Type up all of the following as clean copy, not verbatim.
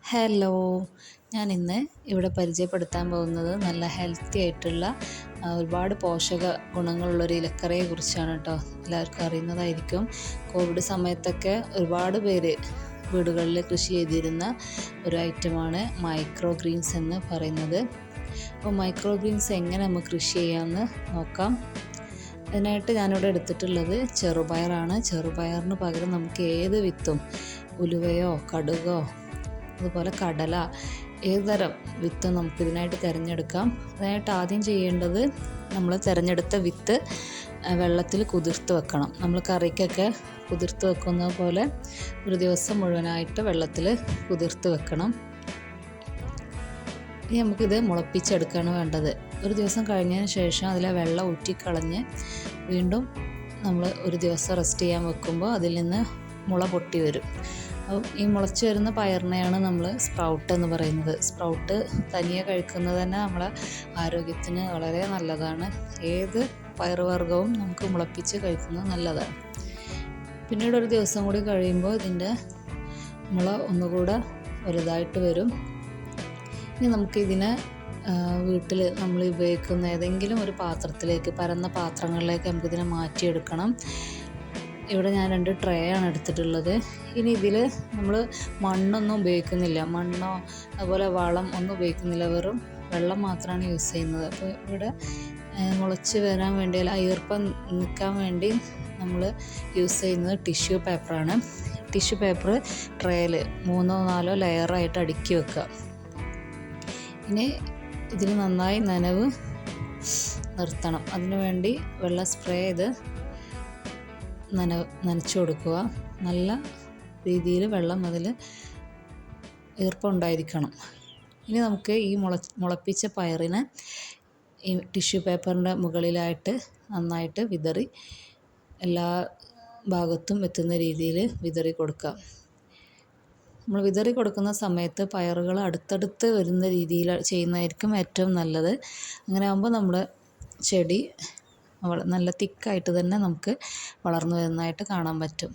Hello, ഞാനിന്ന് ഇവിടെ പരിചയപ്പെടുത്താൻ പോകുന്നത് നല്ല ഹെൽത്തി ആയിട്ടുള്ള ഒരുപാട് പോഷക ഗുണങ്ങളുള്ളൊരു ഇലക്കറിയെ കുറിച്ചാണ് കേട്ടോ. എല്ലാവർക്കും അറിയുന്നതായിരിക്കും. കോവിഡ് സമയത്തൊക്കെ ഒരുപാട് പേര് വീടുകളിൽ കൃഷി ചെയ്തിരുന്ന ഒരു ഐറ്റമാണ് മൈക്രോ ഗ്രീൻസ് എന്ന് പറയുന്നത്. അപ്പോൾ മൈക്രോ ഗ്രീൻസ് എങ്ങനെ നമുക്ക് കൃഷി ചെയ്യാമെന്ന് നോക്കാം. അതിനായിട്ട് ഞാനിവിടെ എടുത്തിട്ടുള്ളത് ചെറുപയറാണ്. ചെറുപയറിന് പകരം നമുക്ക് ഏത് വിത്തും, ഉലുവയോ കടുകോ അതുപോലെ കടല, ഏതുതരം വിത്തും നമുക്കിതിനായിട്ട് തിരഞ്ഞെടുക്കാം. അതിനായിട്ട് ആദ്യം ചെയ്യേണ്ടത്, നമ്മൾ തിരഞ്ഞെടുത്ത വിത്ത് വെള്ളത്തിൽ കുതിർത്ത് വെക്കണം. നമ്മൾ കറിക്കൊക്കെ കുതിർത്ത് വെക്കുന്ന പോലെ ഒരു ദിവസം മുഴുവനായിട്ട് വെള്ളത്തിൽ കുതിർത്ത് വെക്കണം. ഇനി നമുക്കിത് മുളപ്പിച്ചെടുക്കുകയാണ് വേണ്ടത്. ഒരു ദിവസം കഴിഞ്ഞതിന് ശേഷം അതിലെ വെള്ളം ഊറ്റിക്കളഞ്ഞ് വീണ്ടും നമ്മൾ ഒരു ദിവസം റെസ്റ്റ് ചെയ്യാൻ വെക്കുമ്പോൾ അതിൽ നിന്ന് മുള പൊട്ടി വരും. അപ്പോൾ ഈ മുളച്ച് വരുന്ന പയറിനെയാണ് നമ്മൾ സ്പ്രൗട്ട് എന്ന് പറയുന്നത്. സ്പ്രൗട്ട് തനിയെ കഴിക്കുന്നത് തന്നെ നമ്മളെ ആരോഗ്യത്തിന് വളരെ നല്ലതാണ്. ഏത് പയറുവർഗ്ഗവും നമുക്ക് മുളപ്പിച്ച് കഴിക്കുന്നത് നല്ലതാണ്. പിന്നീട് ഒരു ദിവസം കൂടി കഴിയുമ്പോൾ ഇതിൻ്റെ മുള ഒന്നുകൂടെ വലുതായിട്ട് വരും. ഇനി നമുക്കിതിനെ വീട്ടിൽ നമ്മൾ ഉപയോഗിക്കുന്ന ഏതെങ്കിലും ഒരു പാത്രത്തിലേക്ക്, പരന്ന പാത്രങ്ങളിലേക്ക് നമുക്കിതിനെ മാറ്റിയെടുക്കണം. ഇവിടെ ഞാൻ 2 ട്രേ ആണ് എടുത്തിട്ടുള്ളത്. ഇനി ഇതിൽ നമ്മൾ മണ്ണൊന്നും ഉപയോഗിക്കുന്നില്ല, മണ്ണോ അതുപോലെ വളം ഒന്നും ഉപയോഗിക്കുന്നില്ല, വെറും വെള്ളം മാത്രമാണ് യൂസ് ചെയ്യുന്നത്. അപ്പോൾ ഇവിടെ മുളച്ച് വരാൻ വേണ്ടി, അല്ല ഈർപ്പം നിൽക്കാൻ വേണ്ടി നമ്മൾ യൂസ് ചെയ്യുന്നത് ടിഷ്യൂ പേപ്പറാണ്. ടിഷ്യൂ പേപ്പർ ട്രേയിൽ 3-4 ലെയറായിട്ട് അടുക്കി വെക്കുക. ഇനി ഇതിൽ നന്നായി നനവ് നിർത്തണം. അതിനു വേണ്ടി വെള്ളം സ്പ്രേ ചെയ്ത് നനച്ചു കൊടുക്കുക. നല്ല രീതിയിൽ വെള്ളം അതിൽ ഈർപ്പം ഉണ്ടായിരിക്കണം. ഇനി നമുക്ക് ഈ മുളപ്പിച്ച പയറിനെ ഈ ടിഷ്യൂ പേപ്പറിൻ്റെ മുകളിലായിട്ട് നന്നായിട്ട് വിതറി എല്ലാ ഭാഗത്തും എത്തുന്ന രീതിയിൽ വിതറി കൊടുക്കുക. നമ്മൾ വിതറി കൊടുക്കുന്ന സമയത്ത് പയറുകൾ അടുത്തടുത്ത് വരുന്ന രീതിയിൽ ചെയ്യുന്നതായിരിക്കും ഏറ്റവും നല്ലത്. അങ്ങനെ ആകുമ്പോൾ നമ്മുടെ ചെടി നല്ല തിക്കായിട്ട് തന്നെ നമുക്ക് വളർന്നു വരുന്നതായിട്ട് കാണാൻ പറ്റും.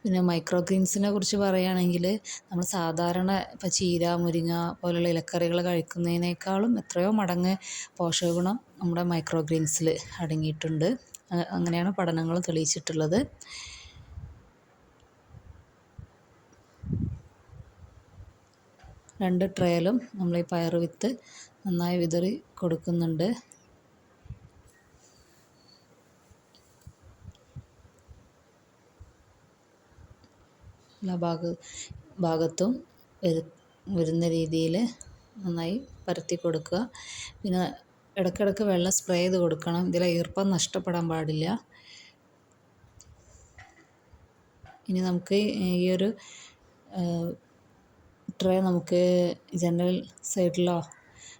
പിന്നെ മൈക്രോ ഗ്രീൻസിനെ കുറിച്ച് പറയുകയാണെങ്കിൽ, നമ്മൾ സാധാരണ ഇപ്പോൾ ചീര, മുരിങ്ങ പോലുള്ള ഇലക്കറികൾ കഴിക്കുന്നതിനേക്കാളും എത്രയോ മടങ്ങ് പോഷക ഗുണം നമ്മുടെ മൈക്രോ ഗ്രീൻസിൽ അടങ്ങിയിട്ടുണ്ട്. അങ്ങനെയാണ് പഠനങ്ങൾ തെളിയിച്ചിട്ടുള്ളത്. രണ്ട് ട്രേയിലും നമ്മൾ ഈ പയർ വിത്ത് നന്നായി വിതറി കൊടുക്കുന്നുണ്ട്. എല്ലാ ഭാഗത്തും വരുന്ന രീതിയിൽ നന്നായി പരത്തി കൊടുക്കുക. പിന്നെ ഇടയ്ക്കിടയ്ക്ക് വെള്ളം സ്പ്രേ ചെയ്ത് കൊടുക്കണം. ഇതിലെ ഈർപ്പം നഷ്ടപ്പെടാൻ പാടില്ല. ഇനി നമുക്ക് ഈ ഒരു ട്രേ നമുക്ക് ജനൽ സൈഡിലോ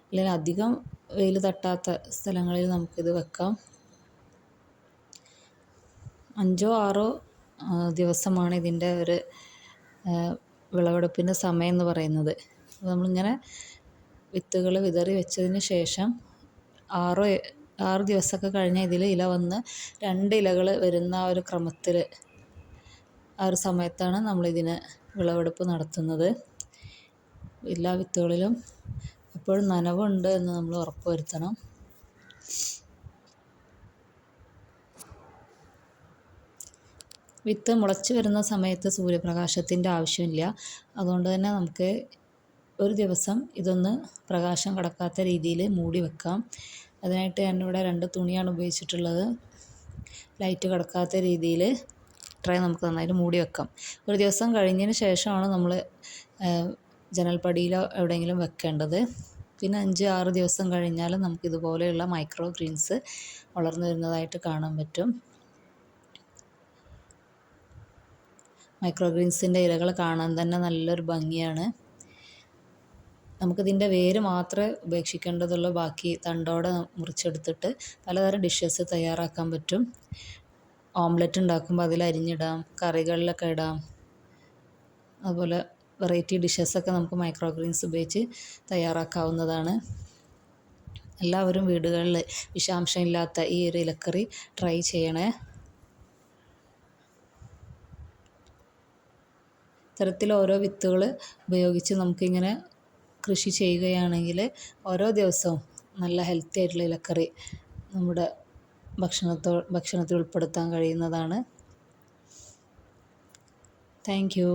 അല്ലെങ്കിൽ അധികം വെയിൽ തട്ടാത്ത സ്ഥലങ്ങളിൽ നമുക്കിത് വെക്കാം. 5-6 ദിവസമാണ് ഇതിൻ്റെ ഒരു വിളവെടുപ്പിൻ്റെ സമയം എന്ന് പറയുന്നത്. നമ്മളിങ്ങനെ വിത്തുകൾ വിതറി വെച്ചതിന് ശേഷം 6 ദിവസമൊക്കെ കഴിഞ്ഞ് ഇതിൽ ഇല വന്ന് 2 ഇലകൾ വരുന്ന ആ ഒരു ക്രമത്തിൽ, ആ ഒരു സമയത്താണ് നമ്മളിതിന് വിളവെടുപ്പ് നടത്തുന്നത്. എല്ലാ വിത്തുകളിലും എപ്പോഴും നനവുണ്ട് എന്ന് നമ്മൾ ഉറപ്പ് വരുത്തണം. വിത്ത് മുളച്ച് വരുന്ന സമയത്ത് സൂര്യപ്രകാശത്തിൻ്റെ ആവശ്യമില്ല. അതുകൊണ്ട് തന്നെ നമുക്ക് ഒരു ദിവസം ഇതൊന്ന് പ്രകാശം കടക്കാത്ത രീതിയിൽ മൂടി വെക്കാം. അതിനായിട്ട് ഞാനിവിടെ 2 തുണിയാണ് ഉപയോഗിച്ചിട്ടുള്ളത്. ലൈറ്റ് കടക്കാത്ത രീതിയിൽ ട്രേ നമുക്ക് നന്നായിട്ട് മൂടി വെക്കാം. ഒരു ദിവസം കഴിഞ്ഞതിന് ശേഷമാണ് നമ്മൾ ജനൽപ്പടിയിലോ എവിടെയെങ്കിലും വെക്കേണ്ടത്. പിന്നെ 5-6 ദിവസം കഴിഞ്ഞാൽ നമുക്കിതുപോലെയുള്ള മൈക്രോ ഗ്രീൻസ് വളർന്നു വരുന്നതായിട്ട് കാണാൻ പറ്റും. മൈക്രോ ഗ്രീൻസിൻ്റെ ഇലകൾ കാണാൻ തന്നെ നല്ലൊരു ഭംഗിയാണ്. നമുക്കിതിൻ്റെ വേര് മാത്രമേ ഉപേക്ഷിക്കേണ്ടതുള്ളൂ. ബാക്കി തണ്ടോടെ മുറിച്ചെടുത്തിട്ട് പലതരം ഡിഷസ് തയ്യാറാക്കാൻ പറ്റും. ഓംലെറ്റ് ഉണ്ടാക്കുമ്പോൾ അതിൽ അരിഞ്ഞിടാം, കറികളിലൊക്കെ ഇടാം. അതുപോലെ വെറൈറ്റി ഡിഷസൊക്കെ നമുക്ക് മൈക്രോ ഗ്രീൻസ് ഉപയോഗിച്ച് തയ്യാറാക്കാവുന്നതാണ്. എല്ലാവരും വീടുകളിൽ വിഷാംശമില്ലാത്ത ഈ ഒരു ഇലക്കറി ട്രൈ ചെയ്യണേ. ഇത്തരത്തിൽ ഓരോ വിത്തുകൾ ഉപയോഗിച്ച് നമുക്കിങ്ങനെ കൃഷി ചെയ്യുകയാണെങ്കിൽ ഓരോ ദിവസവും നല്ല ഹെൽത്തി ആയിട്ടുള്ള ഇലക്കറി നമ്മുടെ ഭക്ഷണത്തിൽ ഉൾപ്പെടുത്താൻ കഴിയുന്നതാണ്. Thank you.